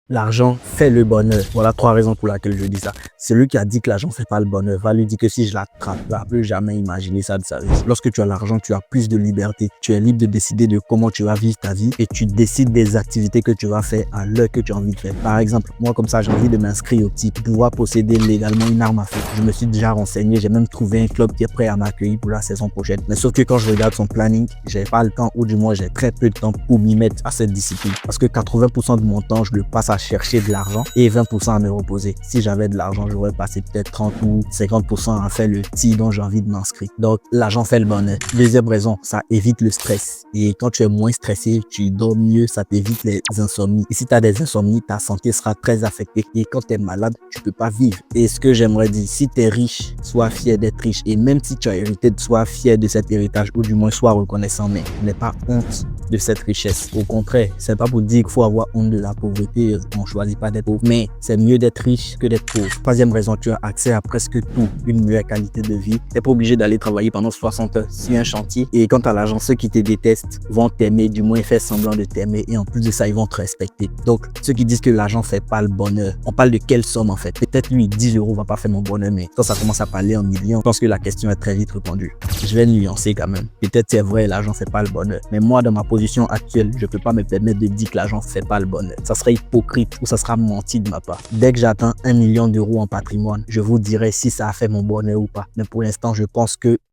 L'argent fait le bonheur. Voilà 3 raisons pour lesquelles je dis ça. Celui qui a dit que l'argent fait pas le bonheur va lui dire que si je l'attrape, il va plus jamais imaginer ça de sa vie. Lorsque tu as l'argent, tu as plus de liberté. Tu es libre de décider de comment tu vas vivre ta vie et tu décides des activités que tu vas faire à l'heure que tu as envie de faire. Par exemple, moi comme ça, j'ai envie de m'inscrire au type, pouvoir posséder légalement une arme à feu. Je me suis déjà renseigné, j'ai même trouvé un club qui est prêt à m'accueillir pour la saison prochaine. Mais sauf que quand je regarde son planning, j'ai pas le temps, ou du moins j'ai très peu de temps pour m'y mettre à cette discipline. Parce que 80% de mon temps, je le passe à chercher de l'argent et 20% à me reposer. Si j'avais de l'argent, j'aurais passé peut-être 30 ou 50% à faire le petit dont j'ai envie de m'inscrire. Donc, l'argent fait le bonheur. Deuxième raison, ça évite le stress. Et quand tu es moins stressé, tu dors mieux, ça t'évite les insomnies. Et si tu as des insomnies, ta santé sera très affectée. Et quand tu es malade, tu peux pas vivre. Et ce que j'aimerais dire, si tu es riche, sois fier d'être riche. Et même si tu as hérité, sois fier de cet héritage, ou du moins sois reconnaissant, mais n'aie pas honte de cette richesse. Au contraire, c'est pas pour dire qu'il faut avoir honte de la pauvreté, on choisit pas d'être pauvre, mais c'est mieux d'être riche que d'être pauvre. Troisième raison, tu as accès à presque tout, une meilleure qualité de vie. T'es pas obligé d'aller travailler pendant 60 heures sur un chantier. Et quant à l'argent, ceux qui te détestent vont t'aimer, du moins faire semblant de t'aimer, et en plus de ça, ils vont te respecter. Donc, ceux qui disent que l'argent fait pas le bonheur, on parle de quelle somme en fait? Peut-être lui, 10 € va pas faire mon bonheur, mais quand ça commence à parler en millions, je pense que la question est très vite répondue. Je vais nuancer quand même. Peut-être c'est vrai, l'argent fait pas le bonheur, mais moi, dans ma position actuelle, je peux pas me permettre de dire que l'argent fait pas le bonheur. Ça serait hypocrite ou ça sera menti de ma part. Dès que j'atteins 1 million d'euros en patrimoine, je vous dirai si ça a fait mon bonheur ou pas. Mais pour l'instant, je pense que